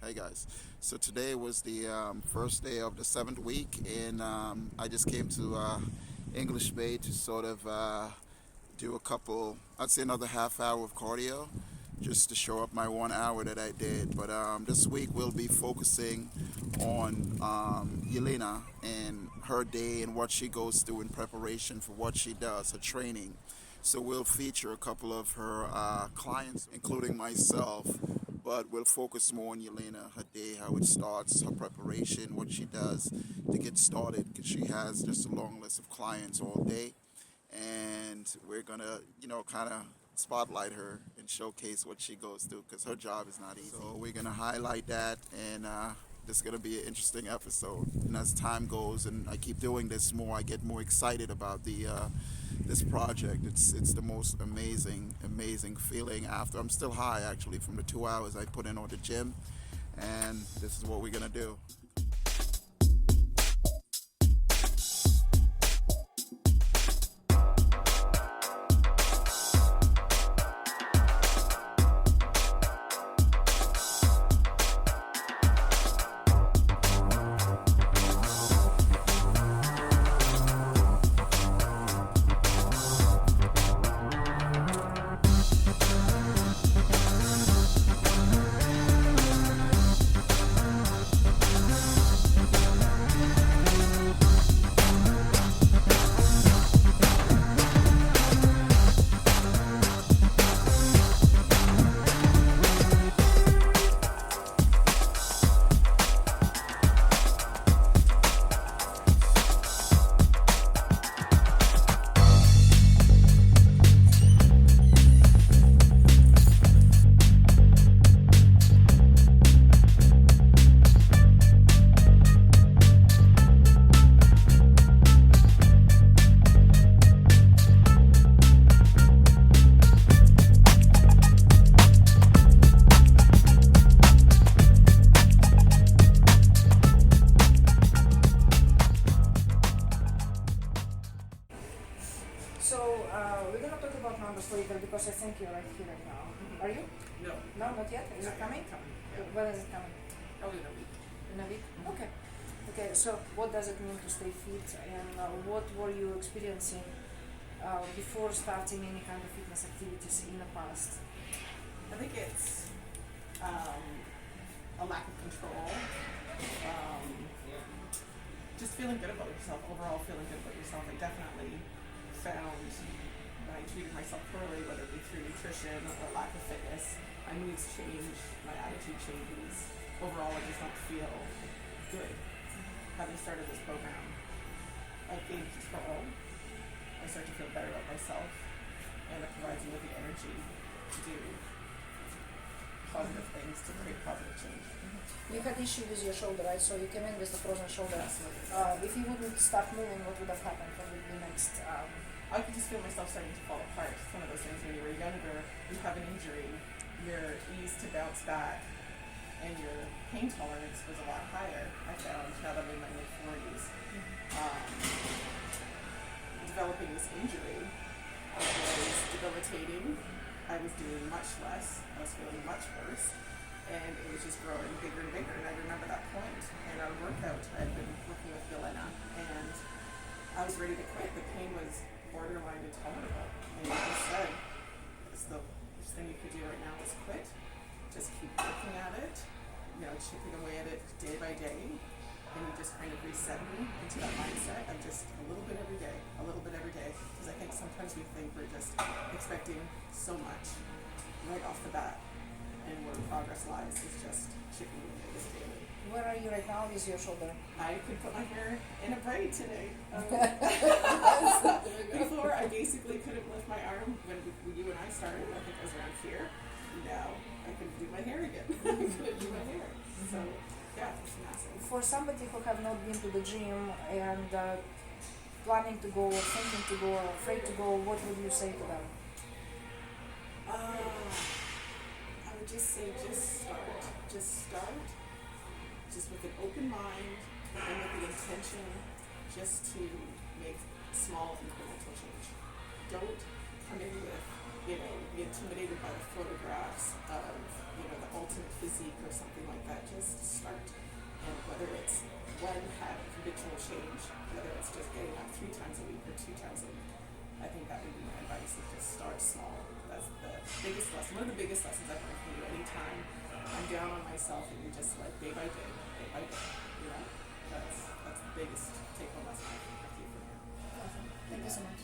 Hey guys. So today was the first day of the 7th week, and I just came to English Bay to sort of do a couple, I'd say another half hour of cardio, just to show up my 1 hour that I did. But this week we'll be focusing on Yelena and her day and what she goes through in preparation for what she does, her training. So we'll feature a couple of her clients, including myself, but we'll focus more on Yelena, her day, how it starts, her preparation, what she does to get started, because she has just a long list of clients all day, and we're gonna, kind of spotlight her and showcase what she goes through, because her job is not easy. So we're gonna highlight that, and this is gonna be an interesting episode. And as time goes, and I keep doing this more, I get more excited about the this project. It's the most amazing feeling. After I'm still high actually from the 2 hours I put in on the gym, and this is what we're gonna do. So we're gonna talk about numbers later because I think you're right here right now. Are you? No. No, not yet. Is it coming? Yeah. When is it coming? Probably in a week. In a week? Okay. Okay. So what does it mean to stay fit, and what were you experiencing before starting any kind of fitness activities in the past? I think it's a lack of control. Just feeling good about yourself. Overall, feeling good about yourself. I definitely found when I treated myself poorly, whether it be through nutrition or lack of fitness, my moods change, my attitude changes. Overall, I just don't feel good. Having started this program, I've gained control. I start to feel better about myself, and it provides me with the energy to do positive things, to create positive change. You had issue with your shoulder, right? So you came in with the frozen shoulder. If you wouldn't start moving, what would have happened? What would be next? I could just feel myself starting to fall apart. It's one of those things when you were younger, you have an injury, your ease to bounce back and your pain tolerance was a lot higher, I found, now that I'm in my mid-40s. Developing this injury was debilitating. I was doing much less. I was feeling much worse. And it was just growing bigger and bigger. And I remember that point in our workout. I had been working with Yelena, and I was ready to quit. The pain was borderline intolerable. And I just said, it's the worst thing you could do right now is quit. Just keep working at it, chipping away at it day by day. And you just kind of reset me into that mindset of just a little bit every day, a little bit every day. Because I think sometimes we think we're just expecting so much right off the bat. And where progress lies is just chipping away this daily. Where are you right now with your shoulder? I could put my hair in a braid today. Before, I basically couldn't lift my arm when you and I started. I think I was around here. Now I can do my hair again. I couldn't do my hair. So, yeah, it's massive. For somebody who have not been to the gym and planning to go, or thinking to go, or afraid to go, what would you say to them? I would just say just start. Just with an open mind and with the intention just to make small incremental change. Don't come in with, be intimidated by the photographs of, the ultimate physique or or something like that, just start. And whether it's one habitual change, whether it's just getting up 3 times a week or 2 times a week, I think that would be my advice, is just start small. That's the biggest lesson. One of the biggest lessons I've learned from you. Anytime I'm down on myself and you're just like day by day, you know, that's the biggest take home lesson I think with you from here. Awesome. Thank you so much.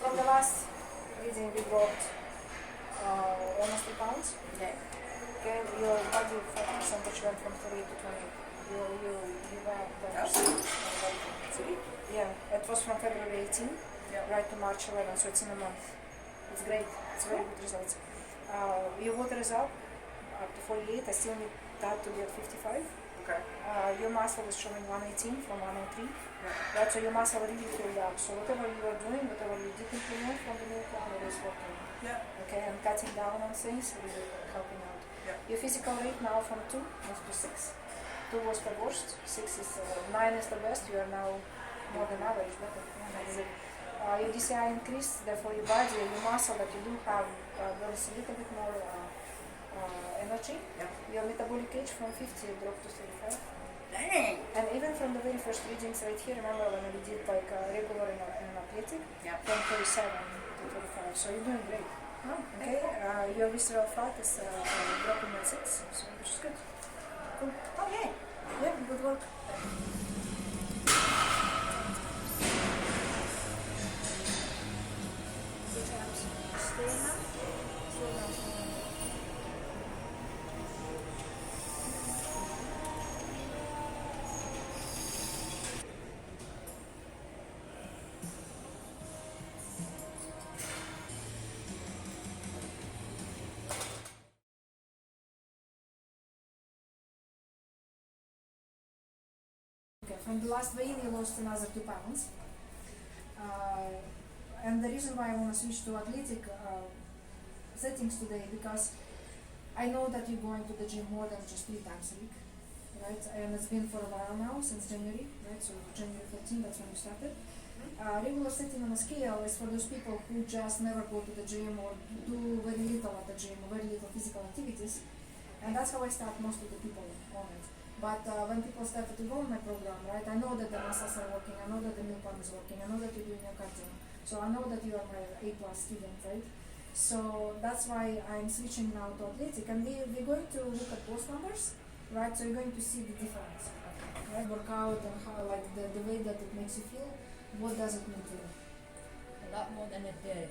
From the last reading, we dropped almost 2 pounds. Okay. Okay, your body fat percentage went from 30 to 20. You were better. Sweet. Yeah, it was from February 18 Yeah. right to March 11, so it's in a month. It's great. It's very good results. Your water is up to 48. I still need that to be at 55. Okay. Your muscle is showing 118 from 103. Yeah. Right, so your muscle really filled up. So whatever you are doing, whatever you did implement from the meal plan, it is working. Yeah. Okay, and cutting down on things really helping out. Yeah. Your physical rate now from 2 moved to 6. 2 was the worst, 6 is 9 is the best. You are now more than average, better. Yeah, that's it. Your DCI increased, therefore your body, your muscle that you do have burns a little bit more energy. Yeah. Your metabolic age from 50 dropped to 35. Dang. And even from the very first readings right here, remember when we did like regular and athletic, Yeah. from 37 to 45. So you're doing great. Oh, Okay, your visceral fat is dropping at 6, so which is good. Cool. Oh, yay. Yeah, good work. Switch arms. Stay now. Slow down. Okay, from the last weigh you lost another 2 pounds. And the reason why I want to switch to athletic settings today, because I know that you're going to the gym more than just 3 times a week, right? And it's been for a while now, since January, right? So January 14, that's when you started. Regular setting on a scale is for those people who just never go to the gym or do very little at the gym or very little physical activities. And that's how I start most of the people on it. But when people started to go on my program, right, I know that the muscles are working, I know that the meal plan is working, I know that you're doing your cardio. So I know that you are my A+ student, right? So that's why I'm switching now to athletic. And we're going to look at both numbers, right? So you're going to see the difference, right? Workout and how, like the way that it makes you feel. What does it mean to you? A lot more than it did.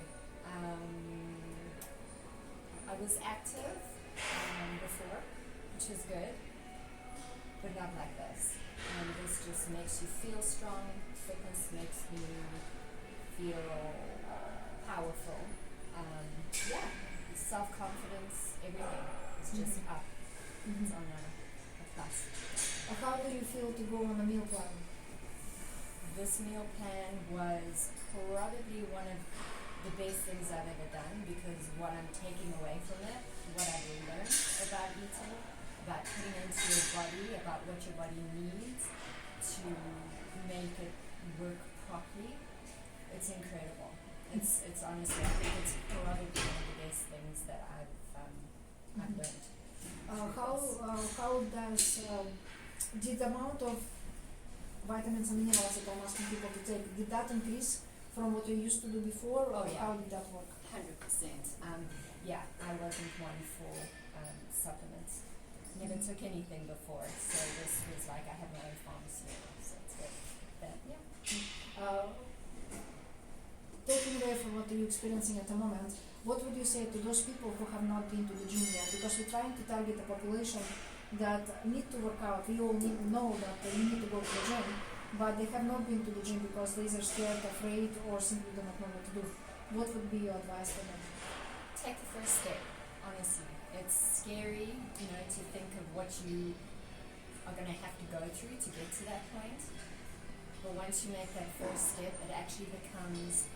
I was active before, which is good, but not like this. And this just makes you feel strong. Fitness makes me feel powerful. Yeah, self-confidence, everything is just up. It's on a plus. How do you feel to go on a meal plan? This meal plan was probably one of the best things I've ever done, because what I'm taking away from it, what I've learned about eating, about putting into your body, about what your body needs to make it work properly, it's incredible. It's honestly, I think it's probably one of the best things that I've learned. How does did the amount of vitamins and minerals that I'm asking people to take, did that increase from what you used to do before, or Oh, yeah. how did that work? 100%. Yeah, I wasn't one for supplements. Never took anything before, so this was like I have my own pharmacy, so it's good. But yeah. Taking away from what you're experiencing at the moment, what would you say to those people who have not been to the gym yet? Because we're trying to target a population that need to work out. We all know that you need to go to the gym, but they have not been to the gym because they are scared, afraid, or simply do not know what to do. What would be your advice for them? Take the first step, honestly. It's scary, to think of what you are going to have to go through to get to that point. But once you make that first step, it actually becomes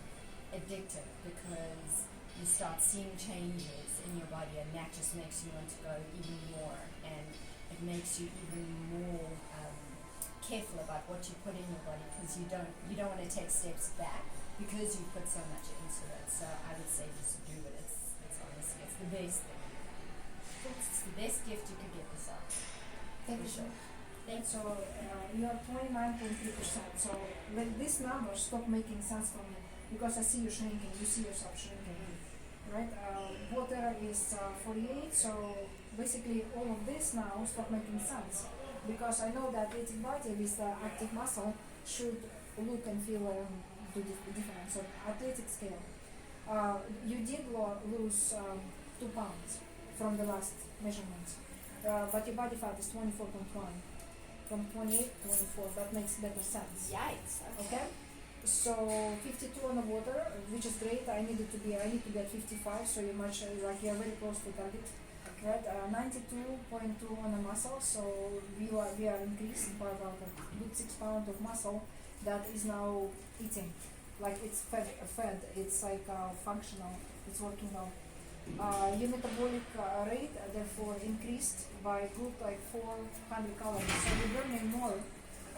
addictive because you start seeing changes in your body, and that just makes you want to go even more, and it makes you even more careful about what you put in your body, because you don't want to take steps back because you put so much into it. So I would say just do it. It's honestly, it's the best thing. It's the best gift you could give yourself. Thank you. For sure. Thanks. So you are 29.3%. So like this number stop making sense for me because I see you shrinking. You see yourself shrinking, right? Water is 48. So basically all of this now stop making sense because I know that athletic body with the active muscle should look and feel different. So athletic scale, you did lose 2 pounds from the last measurement, but your body fat is 24.1 from 28 to 24. That makes better sense. Yikes. Okay. So 52 on the water, which is great. I need to be at 55, so you're much you're very close to target. Right, 92.2 on the muscle, so we are increased by about a good 6 pounds of muscle that is now eating, like it's fed. It's like functional. It's working out. Your metabolic rate therefore increased by good like 400 calories. So you're burning more,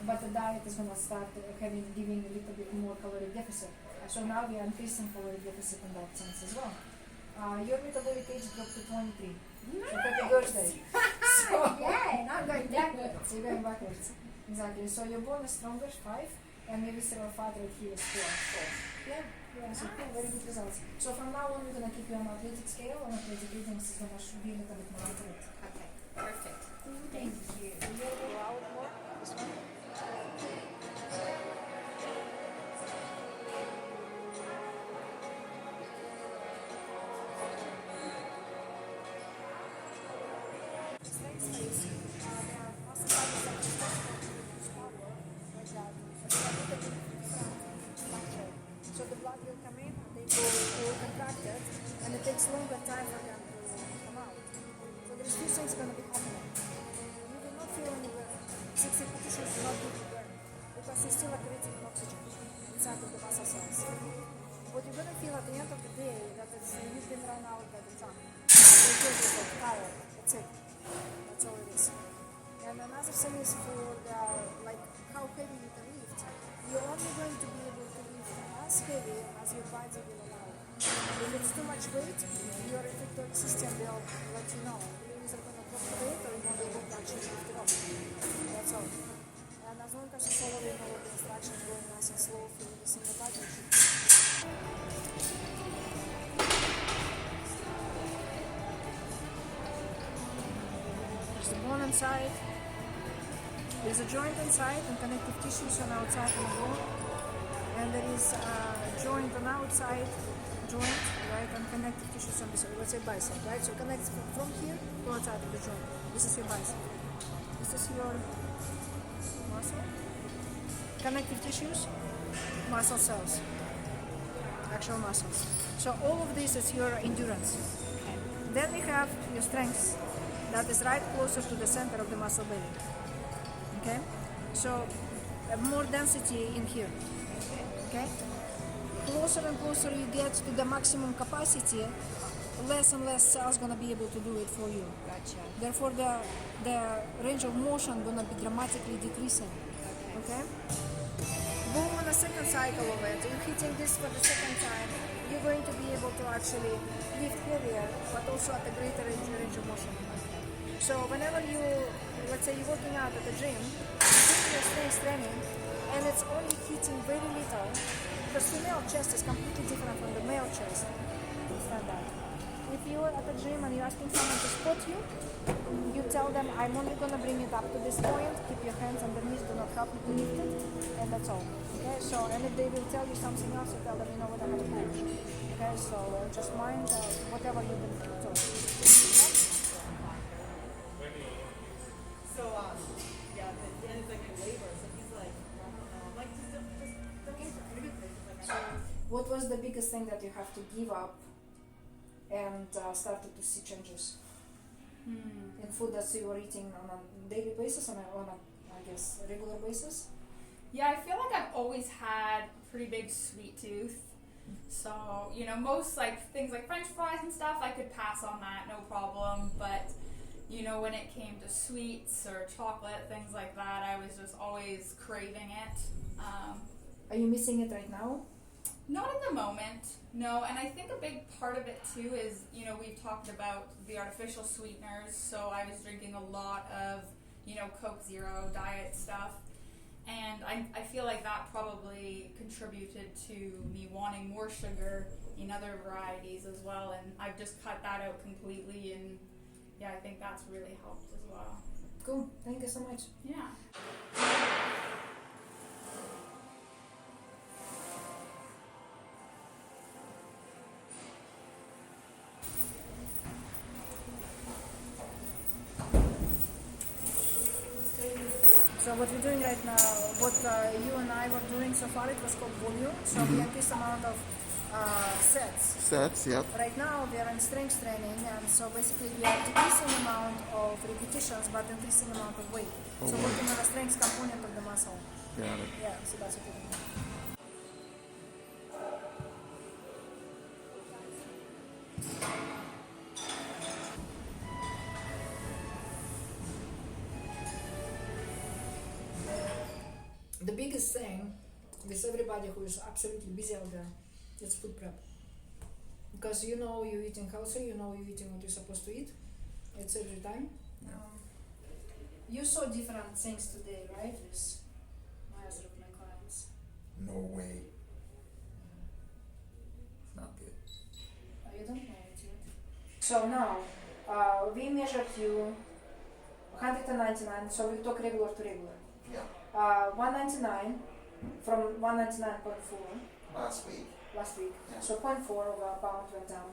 but the diet is gonna start giving a little bit more calorie deficit. So now we are increasing calorie deficit in that sense as well. Your metabolic age dropped to 23. Nice. So happy birthday. Yeah, not going backwards. You're going backwards. Exactly. So your bone is stronger, 5, and your visceral fat rate here is 4. Yeah, so cool, very good results. So from now on, we're going to keep you on athletic scale, and athletic eating is going to be a little bit more accurate. Okay, perfect. Thank you. Go out more. This one. So the blood will come in, they go contracted, and it takes longer time for them to come out. So there's few things going to be happening. You will not feel any burn. 60 petitions will not give you burn because you're still accreting oxygen inside of the muscle cells. What you're going to feel at the end of the day that is you've been run out by the time. You feel like tired. That's it. That's all it is. And another thing is for the like how heavy you can lift. You're only going to be able to lift as heavy as your body will allow. If it's too much weight, your effector system will let you know. You're either going to drop the weight or you're not able to actually lift it off. That's all. And as long as you're following all of the instructions, going nice and slow for releasing the body, you should. There's the bone inside. There's a joint inside and connective tissues on outside of the bone. And there is a joint on outside, right, and connective tissues on this, let's say bicep, right? So it connects from here to outside of the joint. This is your bicep. This is your muscle. Connective tissues, muscle cells, actual muscles. So all of this is your endurance. Then we have your strength that is right closer to the center of the muscle belly. Okay, so more density in here. Okay, closer and closer you get to the maximum capacity, less and less cells gonna be able to do it for you. Gotcha. Therefore, the range of motion gonna be dramatically decreasing. Okay. Go on a second cycle of it. You're hitting this for the second time. You're going to be able to actually lift heavier, but also at a greater range of motion. So whenever you, let's say you're working out at the gym, you're doing your strength training, and it's only hitting very little, because female chest is completely different from the male chest. Understand that? If you're at the gym and you're asking someone to spot you, you tell them, I'm only going to bring it up to this point, keep your hands underneath, do not help me to lift it, and that's all. Okay, so, and if they will tell you something else, you tell them, you know what, I have a coach. Okay, so just mind whatever you've been told. So, yeah, Dan's like in labor, so he's like, What was the biggest thing that you have to give up and started to see changes in food that you were eating on a daily basis, on a I guess, regular basis? Yeah, I feel like I've always had a pretty big sweet tooth. So, most like things like French fries and stuff, I could pass on that, no problem. But, when it came to sweets or chocolate, things like that, I was just always craving it. Are you missing it right now? Not at the moment, no. And I think a big part of it too is, we've talked about the artificial sweeteners. So I was drinking a lot of, Coke Zero diet stuff. And I feel like that probably contributed to me wanting more sugar in other varieties as well. And I've just cut that out completely. And yeah, I think that's really helped as well. Cool. Thank you so much. Yeah. So what we're doing right now, what you and I were doing so far, it was called volume. So we increase amount of sets. Sets, yep. Right now we are in strength training, and so basically we are decreasing amount of repetitions but increasing amount of weight. So working on the strength component of the muscle. Got it. Yeah, so that's what we're doing. The biggest thing with everybody who is absolutely busy out there, it's food prep. Because you're eating healthy, you're eating what you're supposed to eat. It's every time. You saw different things today, right? With my clients. No way. Not good. Oh, you don't know it yet. So now, we measured you 199, so we talk regular to regular. Yeah. 199 from 199.4 Last week. last week. Yeah. So 0.4 of a pound went down.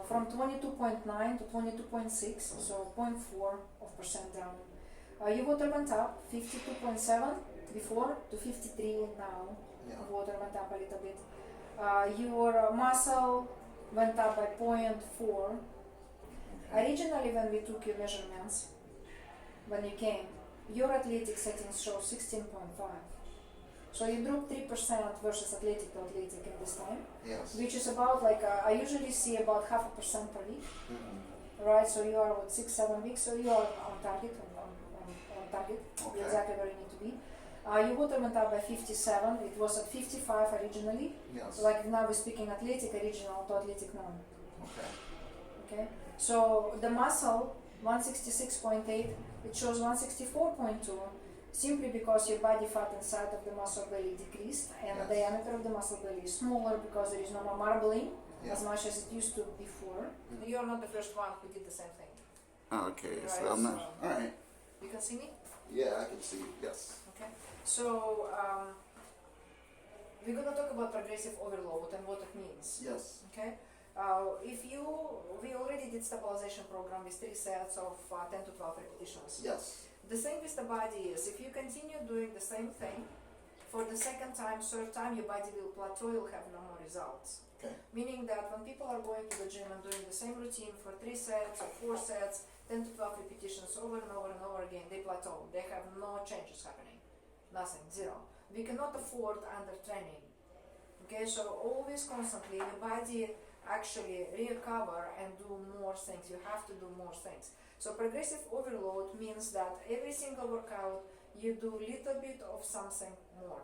From 22.9 to 22.6, so 0.4% down. Your water went up 52.7 before to 53 now. Yeah. Water went up a little bit. Your muscle went up by 0.4. Originally, when we took your measurements, when you came, your athletic settings show 16.5. So you dropped 3% versus athletic to athletic in this time, Yes. which is about I usually see about 0.5% per week, Mm-hmm. right? So you are 6-7 weeks, so you are on target, on target, Okay. You're exactly where you need to be. Your water went up by 57. It was at 55 originally. Yes. So now we're speaking athletic original to athletic now. Okay. Okay. So the muscle 166.8. It shows 164.2. Simply because your body fat inside of the muscle belly decreased and the Yes. diameter of the muscle belly is smaller because there is no more marbling Yeah. as much as it used to before. Mhm. You are not the first one who did the same thing. Okay, Right, so I'm not. so- All right. You can see me? Yeah, I can see. Yes. Okay. So we're gonna talk about progressive overload and what it means. Yes. Okay. We already did stabilization program with 3 sets of 10 to 12 repetitions. Yes. The thing with the body is if you continue doing the same thing for the second time, third time, your body will plateau, you'll have no more results. Okay. Meaning that when people are going to the gym and doing the same routine for 3 sets or 4 sets, 10 to 12 repetitions over and over and over again, they plateau. They have no changes happening. Nothing, zero. We cannot afford under training. Okay, so always constantly the body actually recover and do more things. You have to do more things. So progressive overload means that every single workout you do little bit of something more.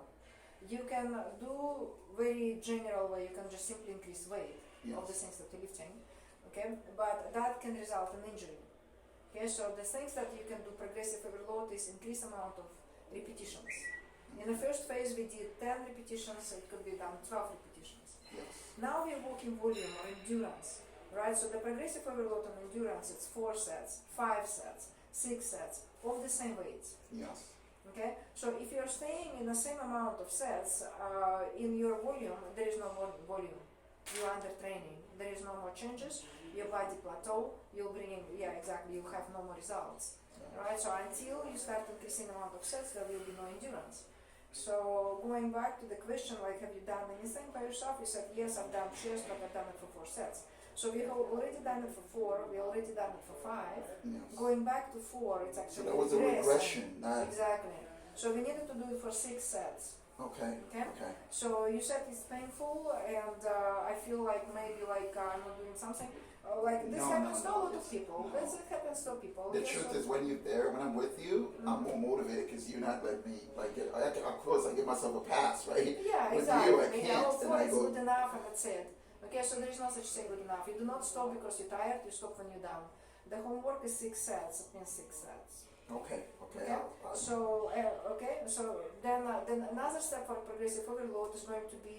You can do very general way, you can just simply increase weight of the things that you're lifting, okay? But that can result in injury. Okay, so the things that you can do progressive overload is increase amount of repetitions. In the first phase we did 10 repetitions, it could be done 12 repetitions. Yes. Now we're working volume or endurance, right? So the progressive overload on endurance, it's 4 sets, 5 sets, 6 sets of the same weights. Yes. Okay, so if you're staying in the same amount of sets in your volume, there is no more volume. You're under training. There is no more changes. Your body plateau. You'll you have no more results. Right. So until you start increasing the amount of sets, there will be no endurance. So going back to the question, like, have you done anything by yourself? You said, yes, I've done chest, but I've done it for 4 sets. So we have already done it for 4, we already done it for 5. Yes. Going back to 4, it's So actually that was a regression, not Exactly. So we needed to do it for 6 sets. okay. Okay. Okay. So you said it's painful, and I feel like maybe like I'm not doing something. Like this No, happens to a lot of it's- people. no. It happens to people. The Okay, truth so- is, when you're there, when I'm with you, I'm more motivated because you're not letting me like get. Of course, I give myself a pass, right? Yeah, With exactly. you, I Yeah, can't, well, and 4 I is go. good enough, and that's it. Okay, so there is no such thing good enough. You do not stop because you're tired. You stop when you're done. The homework is 6 sets. It means 6 sets. Okay. Okay. Okay. I'll- So so then another step for progressive overload is going to be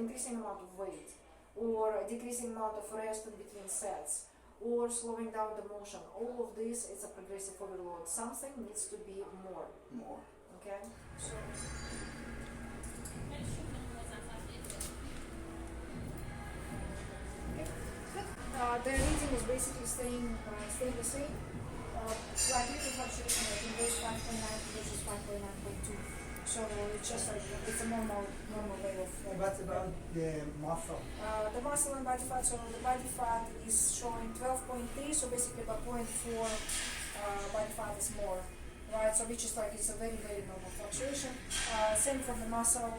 increasing amount of weight, or decreasing amount of rest in between sets, or slowing down the motion. All of this is a progressive overload. Something needs to be more. more. Okay. So the reading is basically staying the same. Like little fluctuation like in those 5.9 versus 5.9.2. So it's just like it's a normal way of. What about the muscle? The muscle and body fat. So the body fat is showing 12.3. So basically about 0.4 body fat is more, right? So which is like it's a very normal fluctuation. Same for the muscle.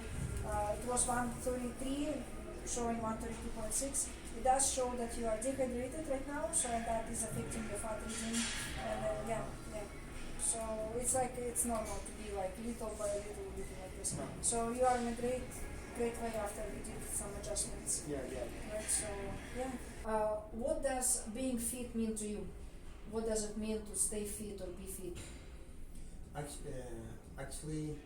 It was 133, showing 132.6. It does show that you are dehydrated right now, so that is affecting your fat reading. And yeah. So it's like it's normal to be like little by little like this. So you are in a great way after we did some adjustments. Yeah. Right. So yeah. What does being fit mean to you? What does it mean to stay fit or be fit? Actually,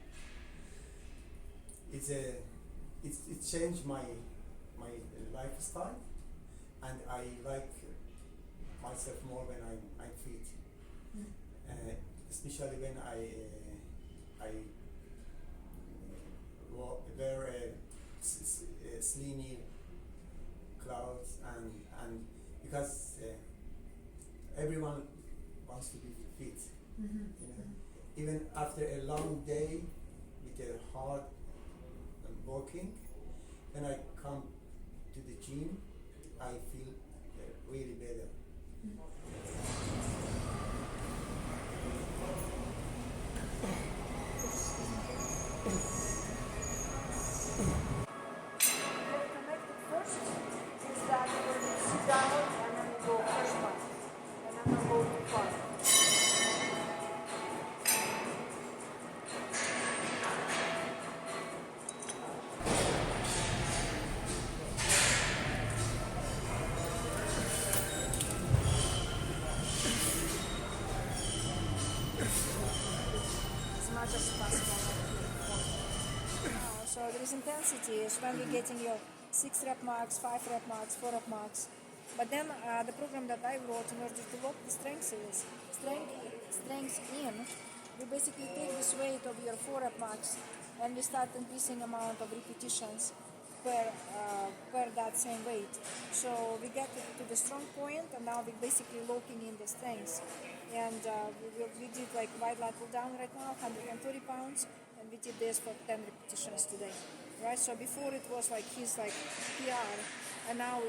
it changed my lifestyle, and I like myself more when I'm fit. Especially when I wear slimmy clothes, and because everyone wants to be fit, you know. Even after a long day with a hard working, when I come to the gym, I feel really better. Get connected first is that when you sit down and then you go first one, and then you go too far. As much as possible. So there is intensity is when you're getting your 6 rep max, 5 rep max, 4 rep max. But then the program that I wrote in order to lock the strength is strength in. We basically take this weight of your 4 rep max and we start increasing amount of repetitions per that same weight. So we get to the strong point, and now we're basically locking in the strength. And we did like wide lateral down right now, 130 pounds, and we did this for 10 repetitions today, right? So before it was like his like PR, and now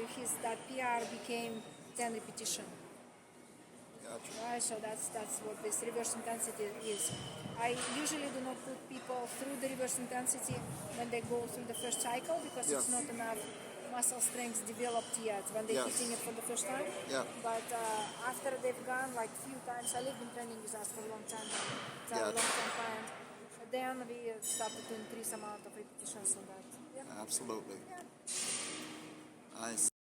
that PR became 10 repetition. Gotcha. Right, so that's what this reverse intensity is. I usually do not put people through the reverse intensity when they go through the first cycle because it's Yes. not enough muscle strength developed yet when they're Yes. hitting it for the first time. Yeah. But after they've gone like few times, I have been training with us for a long time. It's a Yeah. long-term client. Then we started to increase amount of repetitions on that. Yeah. Absolutely. Yeah. Nice.